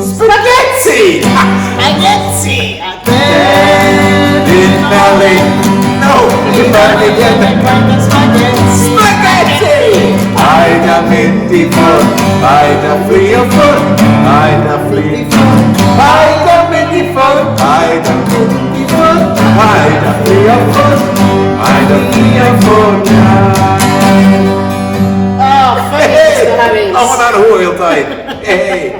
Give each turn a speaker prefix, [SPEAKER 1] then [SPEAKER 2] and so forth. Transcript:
[SPEAKER 1] Spaghetti!
[SPEAKER 2] Spaghetti!
[SPEAKER 1] No!
[SPEAKER 2] Spaghetti!
[SPEAKER 1] Hai da 24, hai da 3 o 4, hai da 3, hai da 24, hai da 24, hai da 3 o 4, hai da 3 o 4 now.
[SPEAKER 2] Oh, fucking
[SPEAKER 1] Allemaal naar de hoor heel tijd. Hey.